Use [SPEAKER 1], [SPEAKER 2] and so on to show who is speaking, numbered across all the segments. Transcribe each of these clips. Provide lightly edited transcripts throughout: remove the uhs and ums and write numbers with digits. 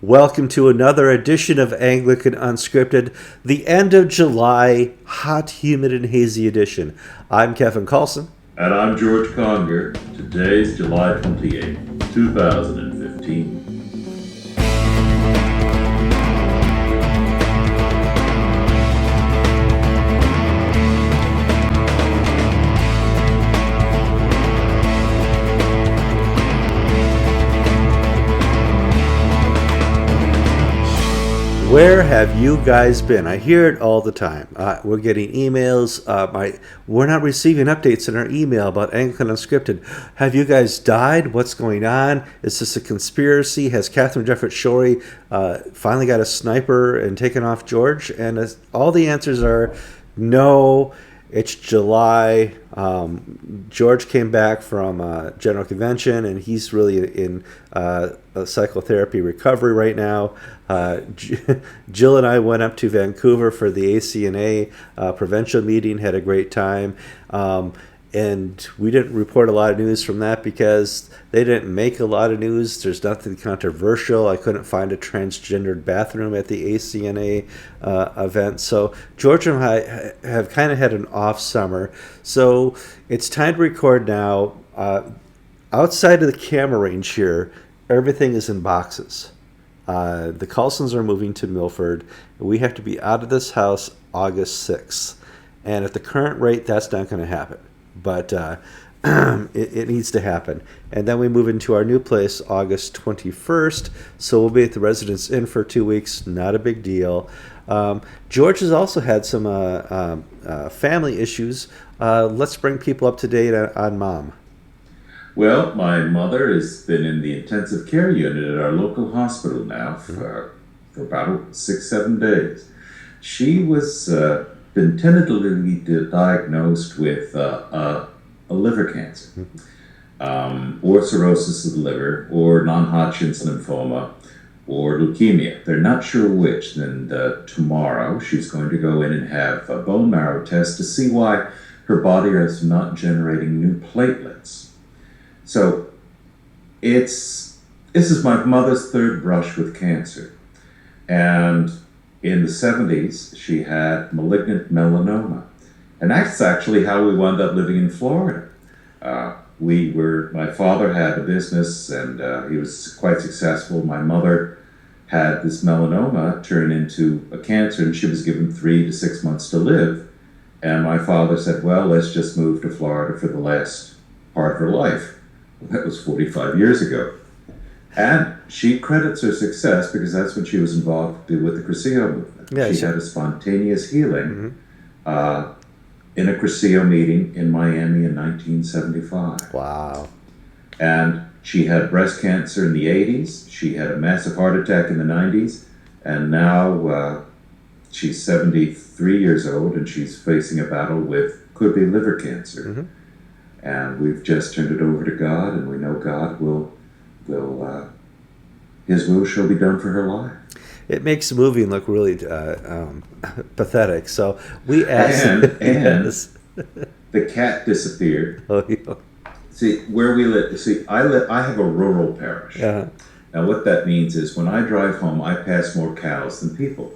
[SPEAKER 1] Welcome to another edition of Anglican Unscripted, the end of July, hot, humid, and hazy edition. I'm Kevin Carlson.
[SPEAKER 2] And I'm George Conger. Today's July 28th, 2015.
[SPEAKER 1] Where have you guys been? I hear it all the time. We're getting emails. We're not receiving updates in our email about Anglican Unscripted. Have you guys died? What's going on? Is this a conspiracy? Has Catherine Jefferts Schori finally got a sniper and taken off George? And all the answers are no. It's July. George came back from General Convention, and he's really in a psychotherapy recovery right now. Jill and I went up to Vancouver for the ACNA provincial meeting, had a great time. And we didn't report a lot of news from that because they didn't make a lot of news. There's nothing controversial. I couldn't find a transgendered bathroom at the ACNA event. So George and I have kind of had an off summer. So it's time to record now. Outside of the camera range here, everything is in boxes. The Carlsons are moving to Milford. We have to be out of this house August 6th. And at the current rate, that's not going to happen. But it needs to happen. And then we move into our new place August 21st. So we'll be at the Residence Inn for 2 weeks. Not a big deal. George has also had some family issues. Let's bring people up to date on Mom.
[SPEAKER 2] Well, my mother has been in the intensive care unit at our local hospital now for about 6-7 days. She was been tentatively diagnosed with a liver cancer, or cirrhosis of the liver, or non-Hodgkin's lymphoma, or leukemia. They're not sure which. And tomorrow she's going to go in and have a bone marrow test to see why her body is not generating new platelets. So this is my mother's third brush with cancer. And in the 70s, she had malignant melanoma. And that's actually how we wound up living in Florida. My father had a business and he was quite successful. My mother had this melanoma turn into a cancer and she was given 3 to 6 months to live. And my father said, well, let's just move to Florida for the last part of her life. That was 45 years ago. And she credits her success because that's when she was involved with the Crescio movement. Yeah, she had a spontaneous healing in a Crescio meeting in Miami in 1975.
[SPEAKER 1] Wow.
[SPEAKER 2] And she had breast cancer in the 80s. She had a massive heart attack in the 90s. And now she's 73 years old and she's facing a battle with could be liver cancer. Mm-hmm. And we've just turned it over to God, and we know God will His will shall be done for her life.
[SPEAKER 1] It makes the movie look really pathetic. So we asked,
[SPEAKER 2] and the cat disappeared.
[SPEAKER 1] Oh, yeah.
[SPEAKER 2] See where we live. See, I have a rural parish.
[SPEAKER 1] Uh-huh.
[SPEAKER 2] Now, what that means is when I drive home, I pass more cows than people.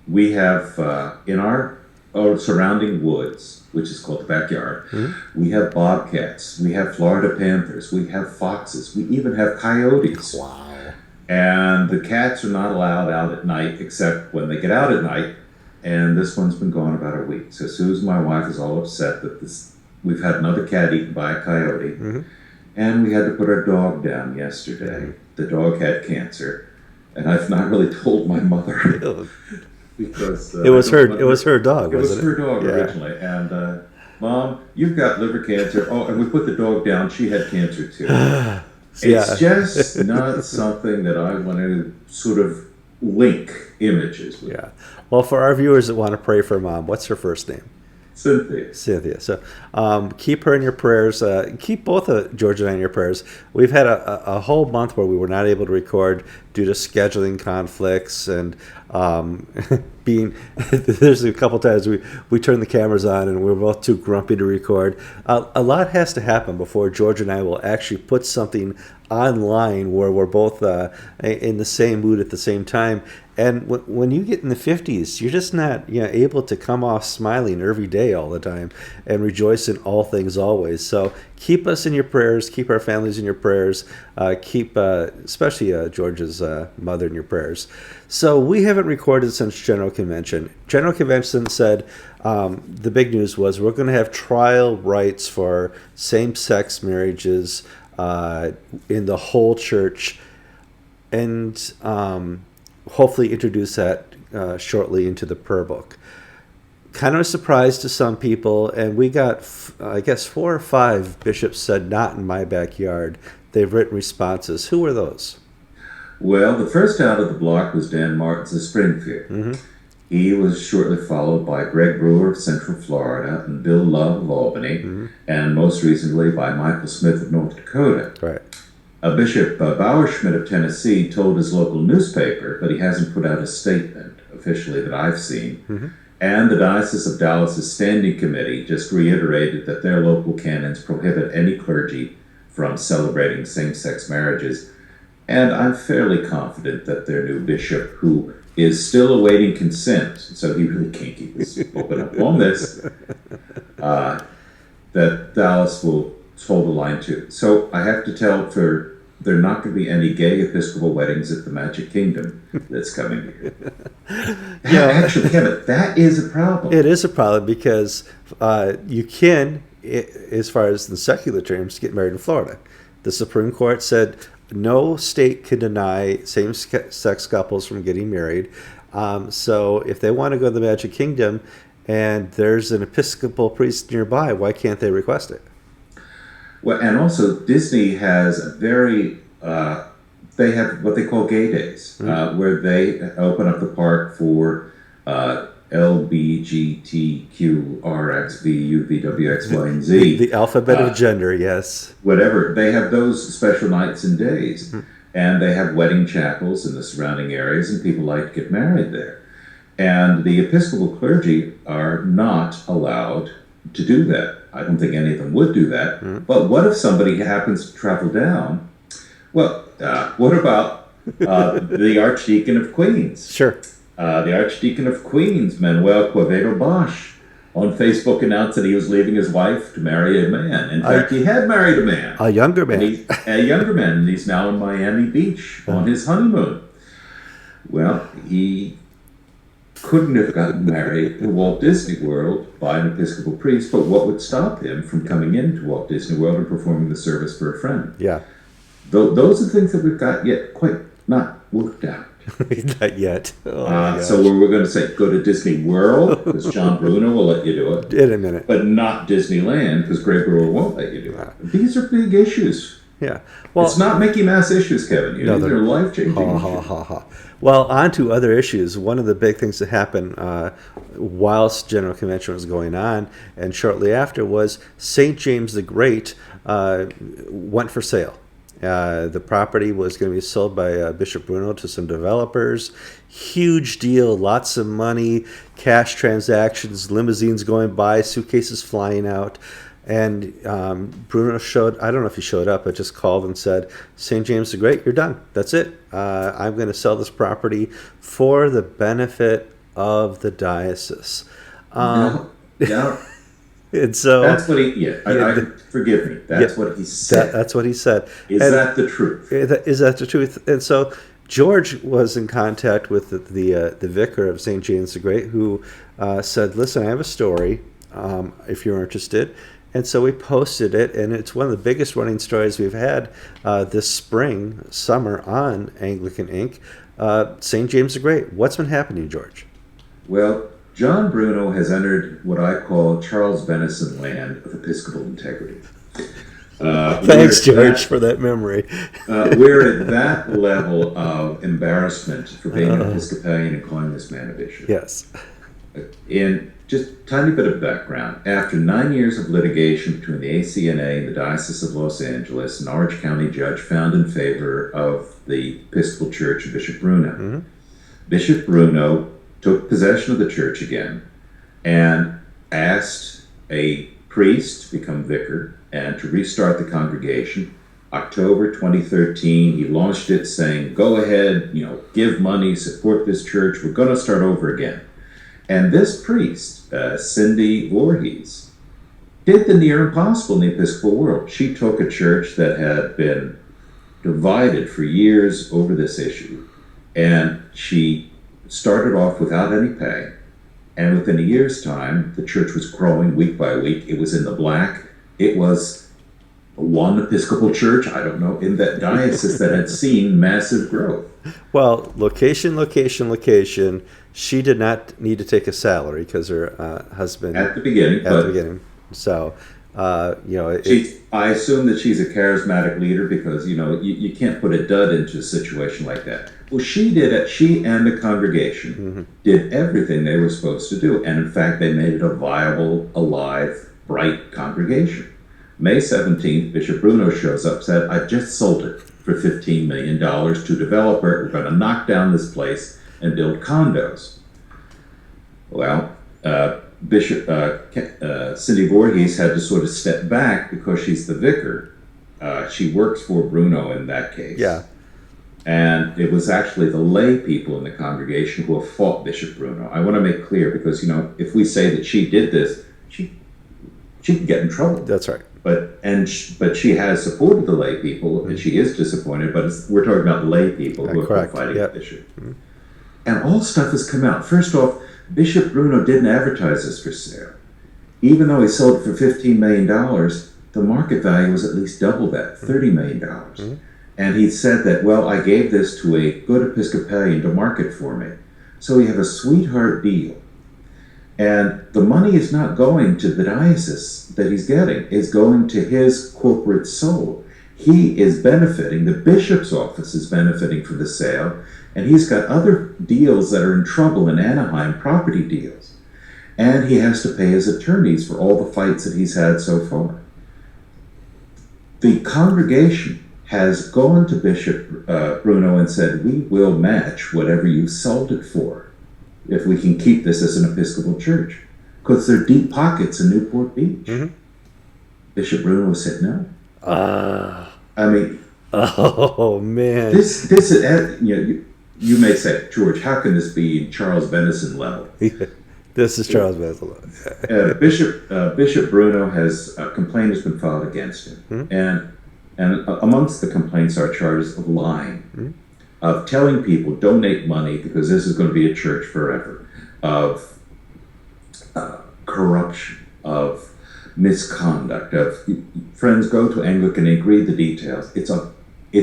[SPEAKER 2] We have in our surrounding woods, which is called the backyard, we have bobcats, we have Florida panthers, we have foxes, we even have coyotes.
[SPEAKER 1] Wow.
[SPEAKER 2] And the cats are not allowed out at night except when they get out at night, and this one's been gone about a week. So Susan, my wife, is all upset that we've had another cat eaten by a coyote, and we had to put our dog down yesterday. The dog had cancer, and I've not really told my mother. Because
[SPEAKER 1] it was her dog, wasn't it?
[SPEAKER 2] It was her dog originally. And Mom, you've got liver cancer. Oh, and we put the dog down. She had cancer too. It's just not something that I want to sort of link images with.
[SPEAKER 1] Yeah. Well, for our viewers that want to pray for Mom, what's her first name?
[SPEAKER 2] Cynthia.
[SPEAKER 1] Cynthia. So keep her in your prayers. Keep both George and I in your prayers. We've had a whole month where we were not able to record due to scheduling conflicts and being. There's a couple times we turn the cameras on and we're both too grumpy to record. A lot has to happen before George and I will actually put something online where we're both in the same mood at the same time. And when you get in the 50s, you're just not able to come off smiling every day all the time and rejoice in all things always. So keep us in your prayers. Keep our families in your prayers. Keep especially George's mother in your prayers. So we haven't recorded since General Convention. General Convention said the big news was we're going to have trial rights for same-sex marriages in the whole church, and hopefully introduce that shortly into the prayer book. Kind of a surprise to some people, and we got, I guess, 4 or 5 bishops said, not in my backyard. They've written responses. Who were those?
[SPEAKER 2] Well, the first out of the block was Dan Martins of Springfield.
[SPEAKER 1] Mm-hmm.
[SPEAKER 2] He was shortly followed by Greg Brewer of Central Florida and Bill Love of Albany,
[SPEAKER 1] Mm-hmm.
[SPEAKER 2] and most recently by Michael Smith of North Dakota.
[SPEAKER 1] Right.
[SPEAKER 2] Bishop Bauerschmidt of Tennessee told his local newspaper, but he hasn't put out a statement officially that I've seen.
[SPEAKER 1] Mm-hmm.
[SPEAKER 2] And the Diocese of Dallas's Standing Committee just reiterated that their local canons prohibit any clergy from celebrating same-sex marriages. And I'm fairly confident that their new bishop, who is still awaiting consent, so he really can't keep his open up on this, that Dallas will hold the line too. So I have to tell there are not going to be any gay Episcopal weddings at the Magic Kingdom that's coming here. Actually, Kevin, that is a problem.
[SPEAKER 1] It is a problem because you can, as far as the secular terms, get married in Florida. The Supreme Court said no state can deny same-sex couples from getting married. So if they want to go to the Magic Kingdom and there's an Episcopal priest nearby, why can't they request it?
[SPEAKER 2] Well, and also Disney has a very, they have what they call gay days, where they open up the park for LBGTQRXVUVWXY and Z.
[SPEAKER 1] The alphabet of gender, yes.
[SPEAKER 2] Whatever. They have those special nights and days. And they have wedding chapels in the surrounding areas, and people like to get married there. And the Episcopal clergy are not allowed to do that. I don't think any of them would do that. But what if somebody happens to travel down? Well, what about the Archdeacon of Queens?
[SPEAKER 1] Sure.
[SPEAKER 2] The Archdeacon of Queens, Manuel Quevedo Bosch, on Facebook announced that he was leaving his wife to marry a man. In fact, he had married a man.
[SPEAKER 1] A younger man.
[SPEAKER 2] A younger man, and he's now in Miami Beach on his honeymoon. Well, he couldn't have gotten married to Walt Disney World by an Episcopal priest, but what would stop him from coming into Walt Disney World and performing the service for a friend?
[SPEAKER 1] Yeah.
[SPEAKER 2] Those are things that we've got yet quite not worked out.
[SPEAKER 1] Not yet.
[SPEAKER 2] So we're going to say go to Disney World, because John Bruno will let you do it.
[SPEAKER 1] In a minute.
[SPEAKER 2] But not Disneyland, because Greg Brewer won't let you do it. These are big issues.
[SPEAKER 1] Yeah. Well,
[SPEAKER 2] it's not Mickey Mouse issues, Kevin. They're life-changing issues.
[SPEAKER 1] Well, on to other issues. One of the big things that happened whilst General Convention was going on and shortly after was St. James the Great went for sale. The property was going to be sold by Bishop Bruno to some developers. Huge deal, lots of money, cash transactions, limousines going by, suitcases flying out. And Bruno I don't know if he showed up, but just called and said, St. James the Great, you're done. That's it. I'm going to sell this property for the benefit of the diocese.
[SPEAKER 2] No.
[SPEAKER 1] And so
[SPEAKER 2] that's what forgive me. That's what he said.
[SPEAKER 1] That's what he said.
[SPEAKER 2] Is that the truth?
[SPEAKER 1] Is that the truth? And so George was in contact with the vicar of St. James the Great, who said, listen, I have a story if you're interested. And so we posted it, and it's one of the biggest running stories we've had this summer on Anglican Inc. St. James the Great. What's been happening, George?
[SPEAKER 2] Well, John Bruno has entered what I call Charles Venison land of Episcopal integrity.
[SPEAKER 1] Thanks, George, for that memory.
[SPEAKER 2] We're at that level of embarrassment for being an Episcopalian and calling this man a bishop.
[SPEAKER 1] Yes.
[SPEAKER 2] In Just a tiny bit of background. After 9 years of litigation between the ACNA and the Diocese of Los Angeles, an Orange County judge found in favor of the Episcopal Church of Bishop Bruno.
[SPEAKER 1] Mm-hmm.
[SPEAKER 2] Bishop Bruno took possession of the church again and asked a priest to become vicar and to restart the congregation. October 2013, he launched it saying, go ahead, give money, support this church. We're going to start over again. And this priest, Cindy Voorhees, did the near impossible in the Episcopal world. She took a church that had been divided for years over this issue, and she started off without any pay. And within a year's time, the church was growing week by week. It was in the black. It was one Episcopal church, I don't know, in that diocese that had seen massive growth.
[SPEAKER 1] Well, location. She did not need to take a salary because her husband
[SPEAKER 2] at the beginning.
[SPEAKER 1] So,
[SPEAKER 2] I assume that she's a charismatic leader because you can't put a dud into a situation like that. Well, she did it. She and the congregation
[SPEAKER 1] mm-hmm.
[SPEAKER 2] did everything they were supposed to do, and in fact, they made it a viable, alive, bright congregation. May 17th, Bishop Bruno shows up, said, "I just sold it for $15 million to a developer. We're going to knock down this place and build condos." Well, Bishop Cindy Voorhees had to sort of step back because she's the vicar. She works for Bruno in that case.
[SPEAKER 1] Yeah.
[SPEAKER 2] And it was actually the lay people in the congregation who have fought Bishop Bruno. I want to make clear because, if we say that she did this, she could get in trouble.
[SPEAKER 1] That's right.
[SPEAKER 2] But she has supported the lay people, mm-hmm. and she is disappointed. But we're talking about lay people who have been fighting Bishop. Mm-hmm. And all stuff has come out. First off, Bishop Bruno didn't advertise this for sale. Even though he sold it for $15 million, the market value was at least double that, $30 million. Mm-hmm. And he said that, well, I gave this to a good Episcopalian to market for me. So we have a sweetheart deal. And the money is not going to the diocese that he's getting. It's going to his corporate soul. He is benefiting. The bishop's office is benefiting from the sale. And he's got other deals that are in trouble in Anaheim, property deals. And he has to pay his attorneys for all the fights that he's had so far. The congregation has gone to Bishop Bruno and said, we will match whatever you sold it for if we can keep this as an Episcopal church. Because there are deep pockets in Newport Beach. Mm-hmm. Bishop Bruno said no. I mean...
[SPEAKER 1] Oh, man.
[SPEAKER 2] This is... You may say, George, how can this be Charles Benison level?
[SPEAKER 1] This is Charles Benison level.
[SPEAKER 2] Bishop Bruno a complaint has been filed against him. Mm-hmm. And amongst the complaints are charges of lying, mm-hmm. of telling people donate money because this is going to be a church forever, of corruption, of misconduct, of friends go to Anglican Inc., read the details. It's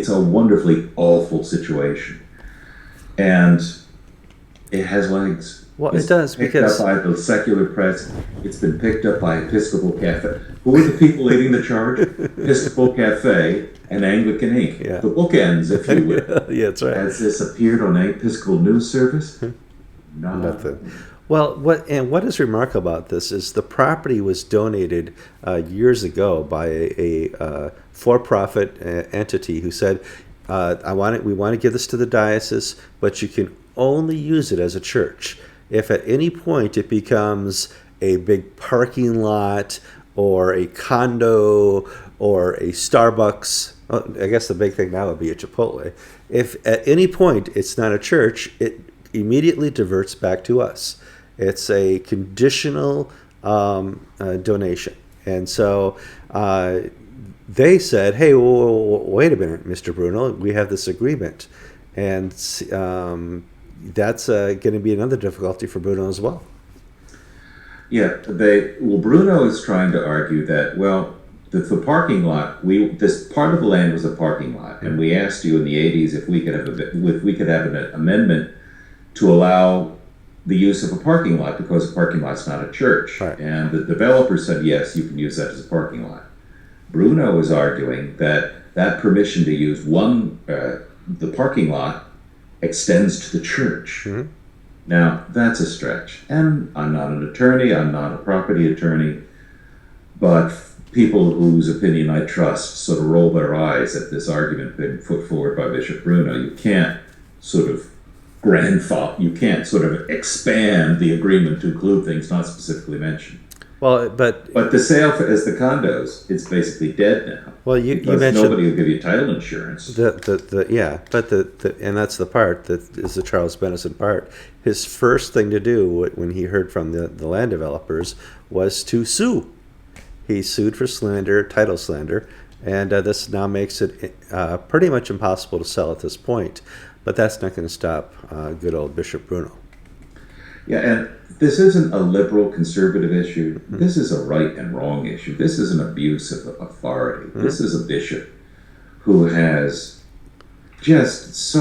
[SPEAKER 2] a wonderfully awful situation, and it has legs.
[SPEAKER 1] Well, it does because
[SPEAKER 2] picked up by the secular press. It's been picked up by Episcopal Cafe. Who are the people leading the charge? Episcopal Cafe and Anglican Inc.
[SPEAKER 1] Yeah.
[SPEAKER 2] The bookends, if you will.
[SPEAKER 1] Yeah, that's right.
[SPEAKER 2] Has this appeared on an Episcopal news service?
[SPEAKER 1] Nothing. Well, what is remarkable about this is the property was donated years ago by a for-profit entity who said, we want to give this to the diocese, but you can only use it as a church. If at any point it becomes a big parking lot or a condo or a Starbucks, I guess the big thing now would be a Chipotle. If at any point it's not a church, it immediately diverts back to us. It's a conditional donation. And so they said, hey, wait a minute, Mr. Bruno, we have this agreement. And that's going to be another difficulty for Bruno as well.
[SPEAKER 2] Yeah, Bruno is trying to argue that, the parking lot, this part of the land was a parking lot, and we asked you in the 80s if we could have an amendment to allow the use of a parking lot because a parking lot's not a church.
[SPEAKER 1] Right.
[SPEAKER 2] And the developer said, yes, you can use that as a parking lot. Bruno is arguing that permission to use the parking lot extends to the church. Mm-hmm. Now, that's a stretch. And I'm not an attorney, I'm not a property attorney, but people whose opinion I trust sort of roll their eyes at this argument being put forward by Bishop Bruno. You can't sort of you can't sort of expand the agreement to include things not specifically mentioned.
[SPEAKER 1] Well,
[SPEAKER 2] but the sale as the condos, it's basically dead now.
[SPEAKER 1] Well, you mentioned
[SPEAKER 2] nobody will give you title insurance.
[SPEAKER 1] But and that's the part that is the Charles Benison part. His first thing to do when he heard from the land developers was to sue. He sued for slander, title slander, and this now makes it pretty much impossible to sell at this point. But that's not going to stop good old Bishop Bruno.
[SPEAKER 2] Yeah, and this isn't a liberal conservative issue. Mm-hmm. This is a right and wrong issue. This is an abuse of authority. Mm-hmm. This is a bishop who has just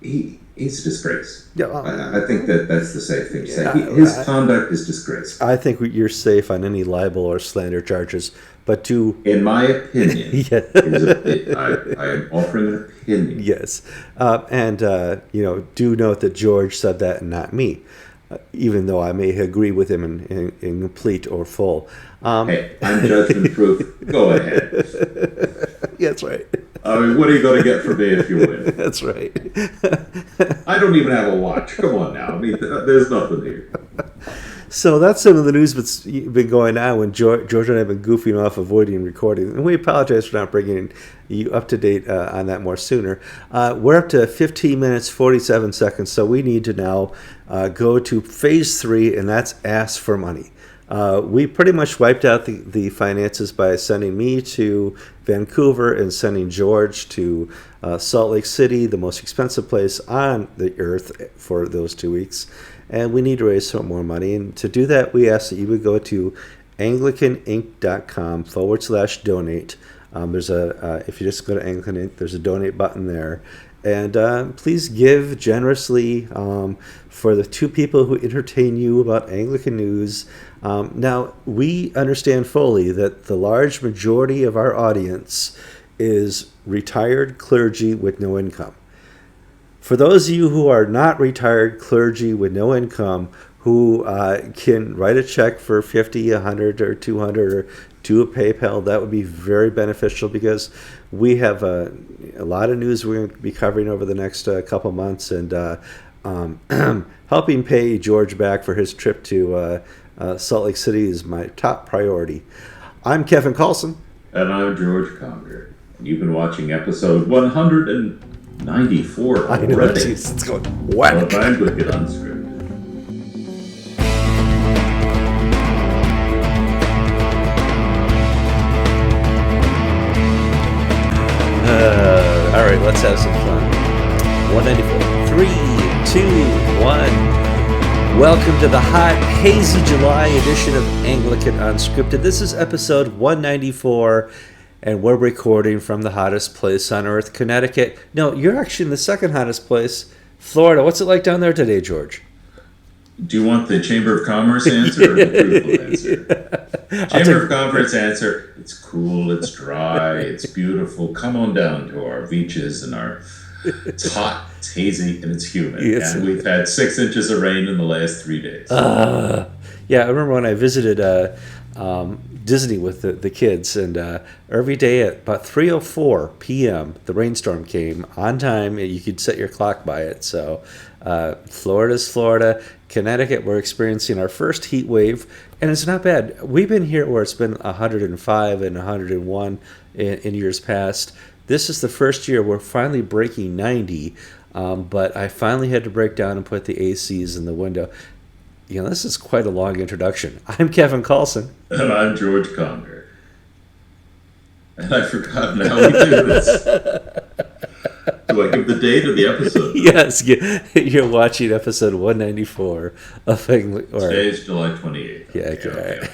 [SPEAKER 2] he's a disgrace. Yeah, I think that's the safe thing to say. His conduct is disgraceful.
[SPEAKER 1] I think you're safe on any libel or slander charges, but
[SPEAKER 2] in my opinion, I am offering an opinion.
[SPEAKER 1] Yes, and do note that George said that and not me, even though I may agree with him in complete or full.
[SPEAKER 2] Hey, I'm judgment proof. Go ahead.
[SPEAKER 1] Yeah, that's right.
[SPEAKER 2] I mean, what are you going to get from me if you win?
[SPEAKER 1] That's right.
[SPEAKER 2] I don't even have a watch. Come on now. I mean, there's nothing here.
[SPEAKER 1] So that's some of the news that's been going on when George and I have been goofing off, avoiding recording. And we apologize for not bringing you up to date on that more sooner. We're up to 15 minutes, 47 seconds, so we need to now go to phase 3, and that's ask for money. We pretty much wiped out the finances by sending me to Vancouver and sending George to Salt Lake City, the most expensive place on the earth for those 2 weeks. And we need to raise some more money. And to do that, we ask that you would go to anglicaninc.com/donate. There's if you just go to Anglican Inc., there's a donate button there. And please give generously for the 2 people who entertain you about Anglican news. Now, we understand fully that the large majority of our audience is retired clergy with no income. For those of you who are not retired clergy with no income, who can write a check for $50, $100, or $200, or do a PayPal, that would be very beneficial, because we have a lot of news we're going to be covering over the next couple months, and helping pay George back for his trip to Salt Lake City is my top priority. I'm Kevin Carlson.
[SPEAKER 2] And I'm George Conger. You've been watching episode 194 already.
[SPEAKER 1] I know, it's going whack.
[SPEAKER 2] Of Anglican Unscripted.
[SPEAKER 1] All right, let's have some fun. 194. 3, 2, 1. Welcome to the hot, hazy July edition of Anglican Unscripted. This is episode 194, and we're recording from the hottest place on earth, Connecticut. No, you're actually in the second hottest place, Florida. What's it like down there today, George?
[SPEAKER 2] Do you want the Chamber of Commerce answer or the truthful answer? Chamber of Commerce answer, it's cool, it's dry, it's beautiful. Come on down to our beaches and it's hot, it's hazy, and it's humid. Yes. And we've had 6 inches of rain in the last 3 days.
[SPEAKER 1] Yeah, I remember when I visited Disney with the kids, and every day at about 3:04 p.m. the rainstorm came on time. You could set your clock by it. So Florida's Florida. Connecticut, we're experiencing our first heat wave, and it's not bad. We've been here where it's been 105 and 101 in years past. This is the first year we're finally breaking 90, but I finally had to break down and put the ACs in the window. You know, this is quite a long introduction. I'm Kevin Carlson.
[SPEAKER 2] And I'm George Conger. And I've forgotten how we do this. Do I give the date of the episode?
[SPEAKER 1] Yes, you're watching episode 194 of
[SPEAKER 2] Today is July 28th.
[SPEAKER 1] Yeah, okay.